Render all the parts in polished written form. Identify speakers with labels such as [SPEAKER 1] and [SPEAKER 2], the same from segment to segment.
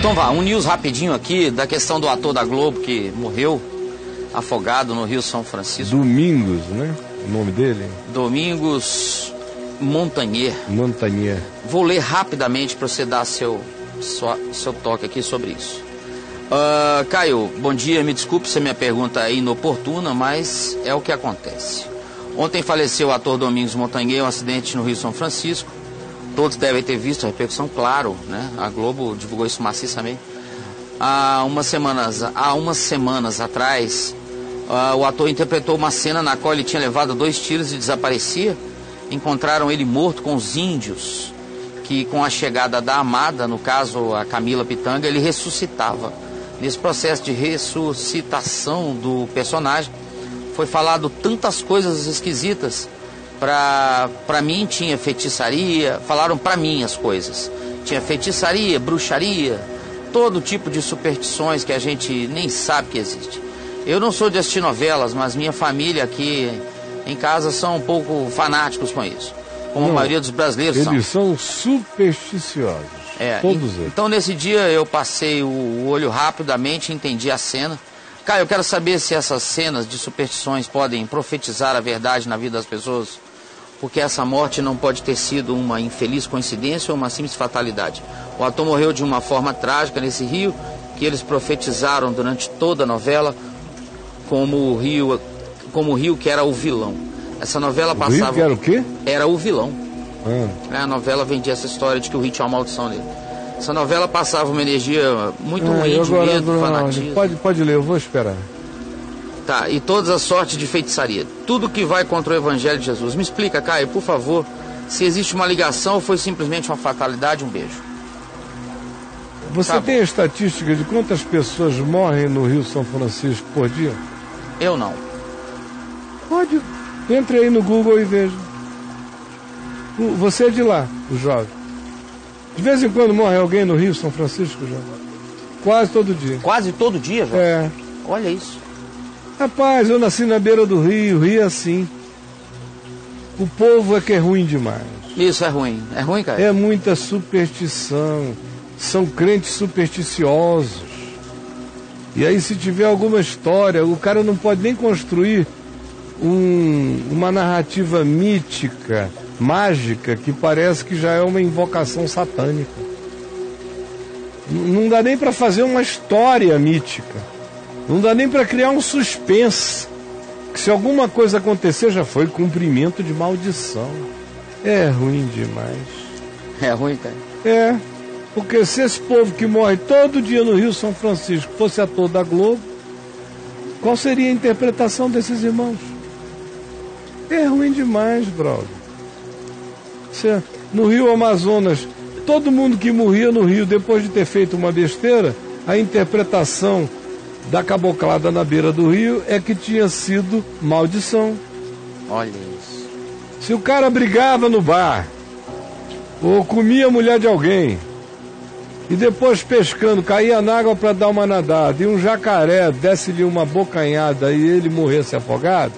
[SPEAKER 1] Então vá, um news rapidinho aqui da questão do ator da Globo que morreu afogado no Rio São Francisco.
[SPEAKER 2] Domingos, né? O nome dele?
[SPEAKER 1] Domingos Montagnier.
[SPEAKER 2] Montagnier.
[SPEAKER 1] Vou ler rapidamente para você dar seu toque aqui sobre isso. Caio, bom dia, me desculpe se a minha pergunta é inoportuna, mas é o que acontece. Ontem faleceu o ator Domingos Montagnier em um acidente no Rio São Francisco. Todos devem ter visto a repercussão, claro, né? A Globo divulgou isso maciçamente. Há umas semanas atrás, o ator interpretou uma cena na qual ele tinha levado 2 tiros e desaparecia. Encontraram ele morto com os índios, que com a chegada da amada, no caso a Camila Pitanga, ele ressuscitava. Nesse processo de ressuscitação do personagem, foi falado tantas coisas esquisitas. Pra mim tinha feitiçaria, falaram pra mim as coisas. Tinha feitiçaria, bruxaria, todo tipo de superstições que a gente nem sabe que existe. Eu não sou de assistir novelas, mas minha família aqui em casa são um pouco fanáticos com isso. Como a maioria dos brasileiros são.
[SPEAKER 2] Eles são supersticiosos, todos eles.
[SPEAKER 1] Então nesse dia eu passei o olho rapidamente e entendi a cena. Caio, eu quero saber se essas cenas de superstições podem profetizar a verdade na vida das pessoas. Porque essa morte não pode ter sido uma infeliz coincidência ou uma simples fatalidade. O ator morreu de uma forma trágica nesse rio, que eles profetizaram durante toda a novela como o rio que era o vilão. Essa novela passava...
[SPEAKER 2] O rio que era o quê?
[SPEAKER 1] Era o vilão. A novela vendia essa história de que o rio tinha uma maldição nele. Essa novela passava uma energia muito ruim de medo, fanatismo.
[SPEAKER 2] Pode ler, eu vou esperar.
[SPEAKER 1] Tá, e todas as sortes de feitiçaria. Tudo que vai contra o Evangelho de Jesus. Me explica, Caio, por favor, se existe uma ligação ou foi simplesmente uma fatalidade. Um beijo.
[SPEAKER 2] Você tem a estatística de quantas pessoas morrem no Rio São Francisco por dia?
[SPEAKER 1] Eu não.
[SPEAKER 2] Pode. Entre aí no Google e veja. Você é de lá, o jovem. De vez em quando morre alguém no Rio São Francisco, jovem? Quase todo dia.
[SPEAKER 1] Quase todo dia, jovem?
[SPEAKER 2] É.
[SPEAKER 1] Olha isso.
[SPEAKER 2] Rapaz, eu nasci na beira do rio, o rio é assim. O povo é que é ruim demais.
[SPEAKER 1] Isso é ruim. É ruim, cara?
[SPEAKER 2] É muita superstição. São crentes supersticiosos. E aí se tiver alguma história, o cara não pode nem construir uma narrativa mítica, mágica, que parece que já é uma invocação satânica. Não dá nem para fazer uma história mítica. Não dá nem para criar um suspense. Que se alguma coisa acontecer, já foi cumprimento de maldição. É ruim demais.
[SPEAKER 1] É ruim, cara?
[SPEAKER 2] É. Porque se esse povo que morre todo dia no Rio São Francisco fosse ator da Globo, qual seria a interpretação desses irmãos? É ruim demais, brother. No Rio Amazonas, todo mundo que morria no Rio depois de ter feito uma besteira, a interpretação da caboclada na beira do rio é que tinha sido maldição.
[SPEAKER 1] Olha isso.
[SPEAKER 2] Se o cara brigava no bar, ou comia a mulher de alguém, e depois pescando, caía na água para dar uma nadada, e um jacaré desse-lhe uma bocanhada e ele morresse afogado,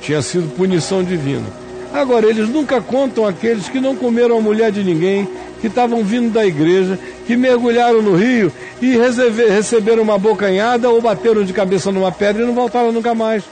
[SPEAKER 2] tinha sido punição divina. Agora, eles nunca contam aqueles que não comeram a mulher de ninguém, que estavam vindo da igreja, que mergulharam no rio e receberam uma bocanhada ou bateram de cabeça numa pedra e não voltaram nunca mais.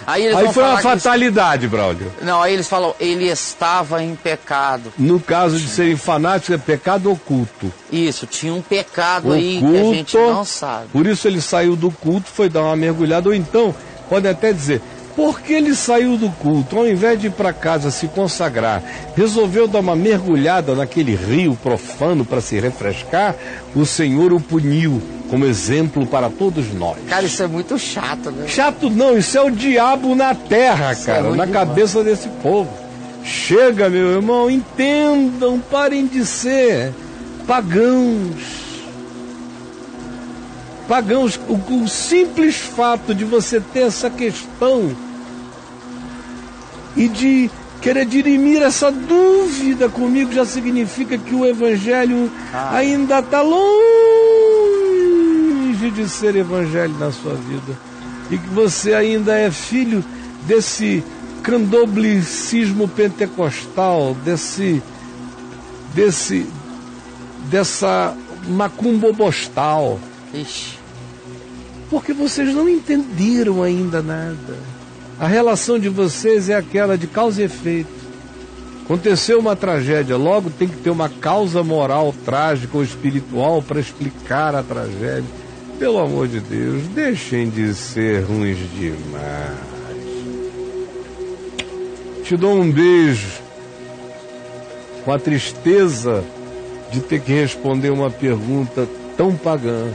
[SPEAKER 2] Aí foi uma fatalidade, Braulio.
[SPEAKER 1] Não, aí eles falam, ele estava em pecado.
[SPEAKER 2] No caso de serem fanáticos, é pecado oculto.
[SPEAKER 1] Isso, tinha um pecado aí que a gente não sabe.
[SPEAKER 2] Por isso ele saiu do culto, foi dar uma mergulhada, ou então, pode até dizer, por que ele saiu do culto? Ao invés de ir para casa se consagrar, resolveu dar uma mergulhada naquele rio profano para se refrescar, o Senhor o puniu como exemplo para todos nós.
[SPEAKER 1] Cara, isso é muito chato, né?
[SPEAKER 2] Chato não, isso é o diabo na terra, cara, na cabeça desse povo. Chega, meu irmão, entendam, parem de ser pagãos. Pagãos, o simples fato de você ter essa questão e de querer dirimir essa dúvida comigo já significa que o evangelho ainda está longe de ser evangelho na sua vida e que você ainda é filho desse candoblicismo pentecostal, dessa macumbobostal.
[SPEAKER 1] Ixi.
[SPEAKER 2] Porque vocês não entenderam ainda nada. A relação de vocês é aquela de causa e efeito. Aconteceu uma tragédia, logo tem que ter uma causa moral, trágica ou espiritual para explicar a tragédia. Pelo amor de Deus, deixem de ser ruins demais. Te dou um beijo, com a tristeza de ter que responder uma pergunta tão pagã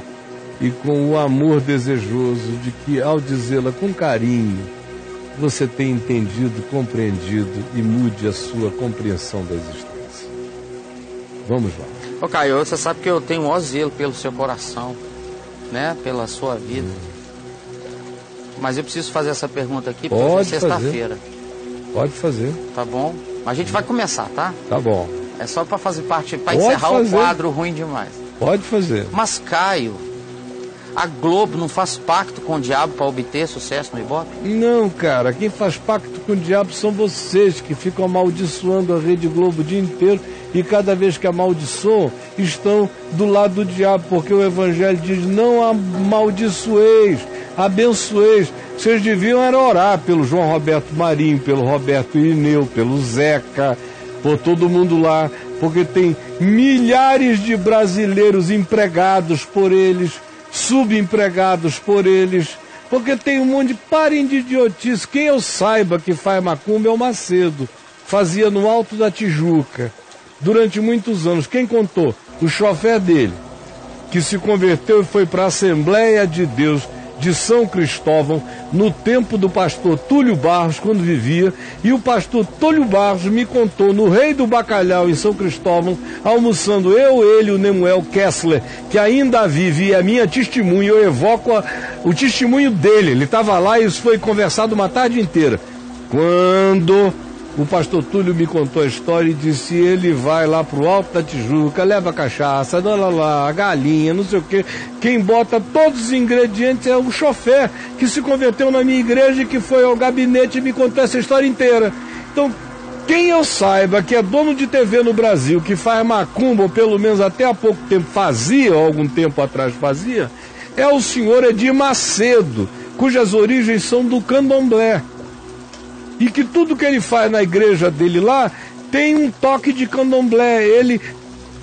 [SPEAKER 2] e com o amor desejoso de que, ao dizê-la com carinho, você tenha entendido, compreendido e mude a sua compreensão da existência. Vamos lá.
[SPEAKER 1] Ô Caio, você sabe que eu tenho o maior zelo pelo seu coração, né? Pela sua vida. Mas eu preciso fazer essa pergunta aqui porque hoje é sexta-feira.
[SPEAKER 2] Pode fazer.
[SPEAKER 1] Tá bom? Mas a gente vai começar, tá?
[SPEAKER 2] Tá bom.
[SPEAKER 1] É só para fazer parte, para encerrar o quadro ruim demais.
[SPEAKER 2] Pode fazer.
[SPEAKER 1] Mas, Caio, a Globo não faz pacto com o diabo para obter sucesso no Ibope?
[SPEAKER 2] Não, cara. Quem faz pacto com o diabo são vocês, que ficam amaldiçoando a Rede Globo o dia inteiro e cada vez que amaldiçoam, estão do lado do diabo, porque o Evangelho diz: não amaldiçoeis, abençoeis. Vocês deviam era orar pelo João Roberto Marinho, pelo Roberto Irineu, pelo Zeca, por todo mundo lá, porque tem milhares de brasileiros empregados por eles, subempregados por eles, porque tem um monte de... Parem de idiotice. Quem eu saiba que faz macumba é o Macedo, fazia no Alto da Tijuca, durante muitos anos. Quem contou? O chofer dele, que se converteu e foi para a Assembleia de Deus de São Cristóvão, no tempo do pastor Túlio Barros, quando vivia, e o pastor Túlio Barros me contou no Rei do Bacalhau, em São Cristóvão, almoçando eu, ele e o Nemuel Kessler, que ainda vive, e é minha testemunha, eu evoco o testemunho dele. Ele estava lá e isso foi conversado uma tarde inteira. Quando o pastor Túlio me contou a história e disse: ele vai lá pro Alto da Tijuca, leva cachaça, a galinha, não sei o quê. Quem bota todos os ingredientes é o chofer, que se converteu na minha igreja e que foi ao gabinete e me contou essa história inteira. Então, quem eu saiba que é dono de TV no Brasil, que faz macumba, ou pelo menos até há pouco tempo fazia, ou algum tempo atrás fazia, é o senhor Edir Macedo, cujas origens são do candomblé. E que tudo que ele faz na igreja dele lá tem um toque de candomblé. Ele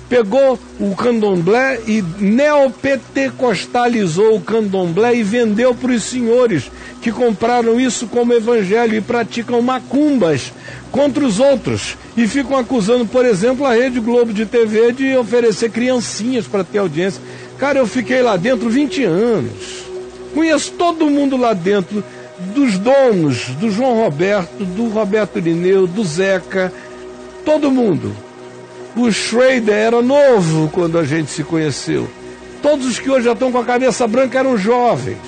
[SPEAKER 2] pegou o candomblé e neopentecostalizou o candomblé e vendeu para os senhores que compraram isso como evangelho e praticam macumbas contra os outros. E ficam acusando, por exemplo, a Rede Globo de TV de oferecer criancinhas para ter audiência. Cara, eu fiquei lá dentro 20 anos. Conheço todo mundo lá dentro, dos donos, do João Roberto, do Roberto Irineu, do Zeca, todo mundo. O Schrader era novo quando a gente se conheceu. Todos os que hoje já estão com a cabeça branca eram jovens.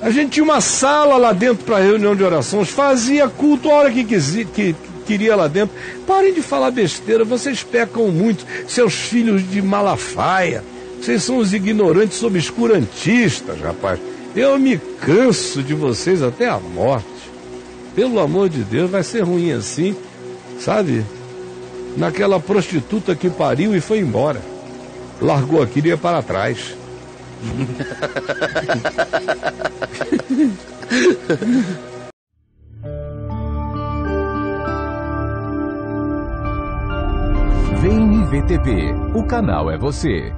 [SPEAKER 2] A gente tinha uma sala lá dentro para reunião de orações, fazia culto a hora que queria lá dentro. Parem de falar besteira, vocês pecam muito, seus filhos de Malafaia. Vocês são os ignorantes obscurantistas, rapaz. Eu me canso de vocês até a morte. Pelo amor de Deus, vai ser ruim assim, sabe? Naquela prostituta que pariu e foi embora. Largou aquilo e ia para trás.
[SPEAKER 3] Vem IVTV, o canal é você.